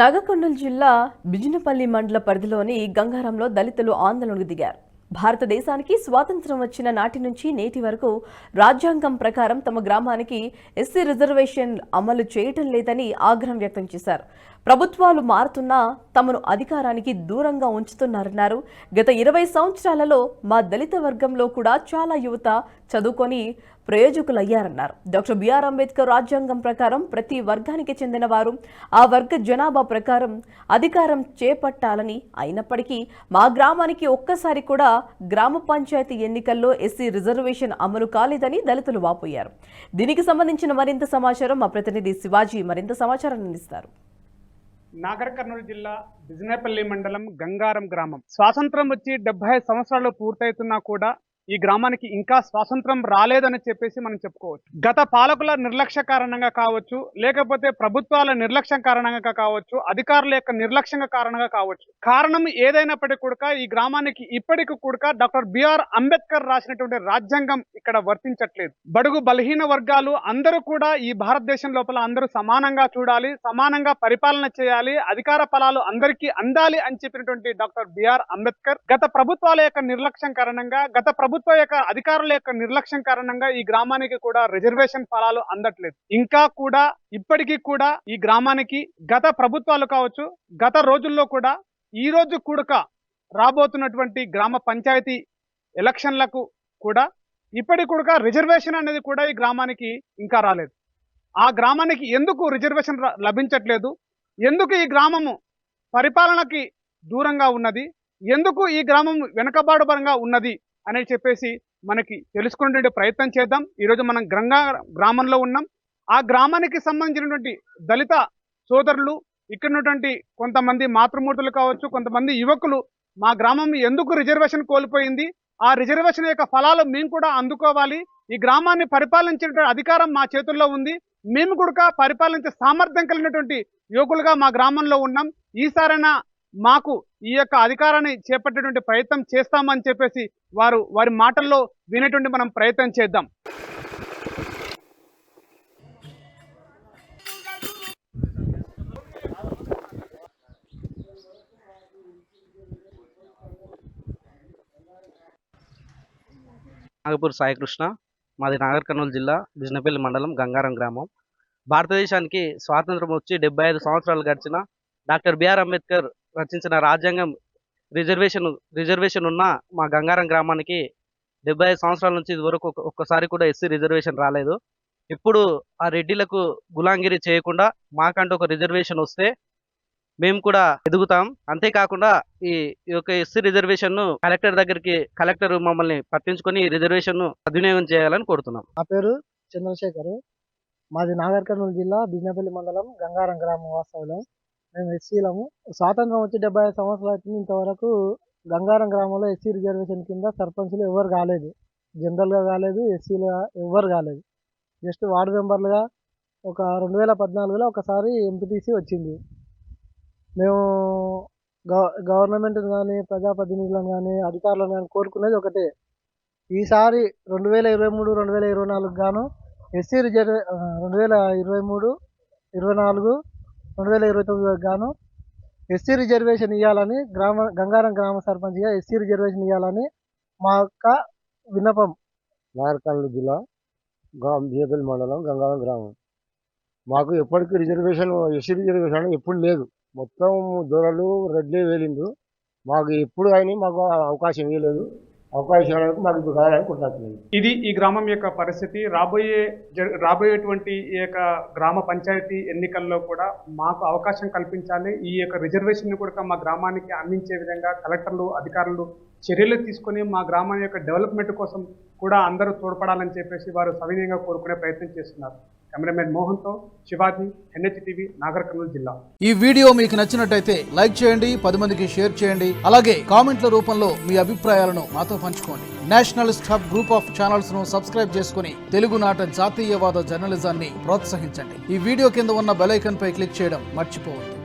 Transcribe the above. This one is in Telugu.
నాగర్కర్నూలు జిల్లా బిజినపల్లి మండల పరిధిలోని గంగారంలో దళితులు ఆందోళనకు దిగారు. భారతదేశానికి స్వాతంత్ర్యం వచ్చిన నాటి నుంచి నేటి వరకు రాజ్యాంగం ప్రకారం తమ గ్రామానికి ఎస్సీ రిజర్వేషన్ అమలు చేయటం లేదని ఆగ్రహం వ్యక్తం చేశారు. ప్రభుత్వాలు మారుతున్నా తమను అధికారానికి దూరంగా ఉంచుతున్నారన్నారు. గత 20 సంవత్సరాలలో మా దళిత వర్గంలో కూడా చాలా యువత చదువుకొని ప్రయోజకులయ్యారన్నారు. డాక్టర్ బిఆర్ అంబేద్కర్ రాజ్యాంగం ప్రకారం ప్రతి వర్గానికి చెందిన వారు ఆ వర్గ జనాభా ప్రకారం అధికారం చేపట్టాలని, అయినప్పటికీ మా గ్రామానికి ఒక్కసారి కూడా గ్రామ పంచాయతీ ఎన్నికల్లో ఎస్సీ రిజర్వేషన్ అమలు కాలేదని దళితులు వాపోయారు. దీనికి సంబంధించిన మరింత సమాచారం మా ప్రతినిధి శివాజీ మరింత సమాచారాన్ని అందిస్తారు. నాగర్కర్నూలు జిల్లా బిజినపల్లి మండలం గంగారం గ్రామం స్వాతంత్రం వచ్చి 75 సంవత్సరాలు పూర్తవుతున్నా కూడా ఈ గ్రామానికి ఇంకా స్వాతంత్రం రాలేదని చెప్పేసి మనం చెప్పుకోవచ్చు. గత పాలకుల నిర్లక్ష్య కారణంగా కావచ్చు, లేకపోతే ప్రభుత్వాల నిర్లక్ష్యం కారణంగా కావచ్చు, అధికారుల యొక్క నిర్లక్ష్యంగా కారణంగా కావచ్చు. కారణం ఏదైనప్పటికీ కూడా ఈ గ్రామానికి ఇప్పటికీ కూడా డాక్టర్ బిఆర్ అంబేద్కర్ రాసినటువంటి రాజ్యాంగం ఇక్కడ వర్తించట్లేదు. బడుగు బలహీన వర్గాలు అందరూ కూడా ఈ భారతదేశం లోపల అందరూ సమానంగా చూడాలి, సమానంగా పరిపాలన చేయాలి, అధికార ఫలాలు అందరికీ అందాలి అని చెప్పినటువంటి డాక్టర్ బిఆర్ అంబేద్కర్ గత ప్రభుత్వాల యొక్క నిర్లక్ష్యం కారణంగా, గత ప్రభుత్వ యొక్క అధికారుల యొక్క నిర్లక్ష్యం కారణంగా ఈ గ్రామానికి కూడా రిజర్వేషన్ ఫలాలు అందట్లేదు. ఇంకా కూడా ఇప్పటికీ కూడా ఈ గ్రామానికి గత ప్రభుత్వాలు కావచ్చు, గత రోజుల్లో కూడా ఈ రోజు కూడా రాబోతున్నటువంటి గ్రామ పంచాయతీ ఎలక్షన్లకు కూడా ఇప్పటికి కూడా రిజర్వేషన్ అనేది కూడా ఈ గ్రామానికి ఇంకా రాలేదు. ఆ గ్రామానికి ఎందుకు రిజర్వేషన్ లభించట్లేదు, ఎందుకు ఈ గ్రామము పరిపాలనకి దూరంగా ఉన్నది, ఎందుకు ఈ గ్రామం వెనుకబాటుపరంగా ఉన్నది అని చెప్పేసి మనకి తెలుసుకునే ప్రయత్నం చేద్దాం. ఈరోజు మనం గ్రామంలో ఉన్నాం. ఆ గ్రామానికి సంబంధించినటువంటి దళిత సోదరులు, ఇక్కడ ఉన్నటువంటి కొంతమంది మాతృమూర్తులు కావచ్చు, కొంతమంది యువకులు మా గ్రామం ఎందుకు రిజర్వేషన్ కోల్పోయింది, ఆ రిజర్వేషన్ యొక్క ఫలాలు మేము కూడా అందుకోవాలి, ఈ గ్రామాన్ని పరిపాలించే అధికారం మా చేతుల్లో ఉంది, మేము కూడా పరిపాలించే సామర్థ్యం కలిగినటువంటి యువకులుగా మా గ్రామంలో ఉన్నాం, ఈసారైనా మాకు ఈ యొక్క అధికారాన్ని చేపట్టేటువంటి ప్రయత్నం చేస్తామని చెప్పేసి వారి మాటల్లో వినేటువంటి మనం ప్రయత్నం చేద్దాం. నాగపూర్ సాయికృష్ణ, మాది నాగర్కర్నూలు జిల్లా బిజినపల్లి మండలం గంగారం గ్రామం. భారతదేశానికి స్వాతంత్రం వచ్చి 75 సంవత్సరాలు గడిచిన డాక్టర్ బిఆర్ అంబేద్కర్ రచించిన రాజ్యాంగం రిజర్వేషన్ ఉన్న మా గంగారం గ్రామానికి 75 సంవత్సరాల నుంచి ఇదివరకు ఒక్కసారి కూడా ఎస్సీ రిజర్వేషన్ రాలేదు. ఇప్పుడు ఆ రెడ్డిలకు గులాంగిరి చేయకుండా మాకంటూ ఒక రిజర్వేషన్ వస్తే మేము కూడా ఎదుగుతాం. అంతేకాకుండా ఈ యొక్క ఎస్సీ రిజర్వేషన్ను కలెక్టర్ మమ్మల్ని పట్టించుకొని ఈ రిజర్వేషన్ను సద్వినియోగం చేయాలని కోరుతున్నాం. నా పేరు చంద్రశేఖర్, మాది నాగర్కర్నూలు జిల్లా బిజినపల్లి మండలం గంగారం గ్రామం వాస్తవ్యం. మేము ఎస్సీలము. స్వాతంత్రం వచ్చి 75 సంవత్సరాలు అవుతుంది. ఇంతవరకు గంగారం గ్రామంలో ఎస్సీ రిజర్వేషన్ కింద సర్పంచ్లు ఎవరు కాలేదు, జనరల్గా కాలేదు, ఎస్సీలుగా ఎవరు కాలేదు. జస్ట్ వార్డు మెంబర్లుగా ఒక 2014లో ఒకసారి ఎంపీటీసీ వచ్చింది. మేము గవర్నమెంట్ని కానీ, ప్రజాప్రతినిధులను కానీ, అధికారులను కానీ కోరుకునేది ఒకటే, ఈసారి 2023, 2024 గాను ఎస్సీ 2023, 24, 2029 గాను ఎస్సీ రిజర్వేషన్ ఇవ్వాలని గంగారం గ్రామ సర్పంచ్గా ఎస్సీ రిజర్వేషన్ ఇవ్వాలని మా యొక్క విన్నపం. నాగర్కర్నూలు జిల్లా బిజినపల్లి మండలం గంగారం గ్రామం. మాకు ఎప్పటికీ రిజర్వేషన్ ఎస్సీ రిజర్వేషన్ ఎప్పుడు లేదు. మొత్తం దొరలు రెడ్లే వేలిండు. మాకు ఎప్పుడు కానీ మాకు అవకాశం ఇవ్వలేదు. అవకాశాలకు మాకు ఇప్పుడు కావాలనుకుంటున్నాను. ఇది ఈ గ్రామం యొక్క పరిస్థితి. రాబోయేటువంటి ఈ యొక్క గ్రామ పంచాయతీ ఎన్నికల్లో కూడా మాకు అవకాశం కల్పించాలి, ఈ యొక్క రిజర్వేషన్ కూడా మా గ్రామానికి అందించే విధంగా కలెక్టర్లు, అధికారులు చర్యలు తీసుకొని మా గ్రామం యొక్క డెవలప్మెంట్ కోసం కూడా అందరూ తోడ్పడాలని చెప్పేసి వారు సవినయంగా కోరుకునే ప్రయత్నం చేస్తున్నారు. కెమెరామెన్ మోహన్తో శివాజీ, NHTV, నాగర్కర్నూలు జిల్లా. ఈ వీడియో మీకు నచ్చినట్టయితే లైక్ చేయండి, 10 మందికి షేర్ చేయండి. అలాగే కామెంట్ల రూపంలో మీ అభిప్రాయాలను మాతో పంచుకోండి. Nationalist hub group of channels ను సబ్స్క్రైబ్ చేసుకుని తెలుగునాట జాతీయవాద జర్నలిజాన్ని ప్రోత్సహించండి. ఈ వీడియో కింద ఉన్న బెల్ ఐకాన్ పై క్లిక్ చేయడం మర్చిపోవద్దు.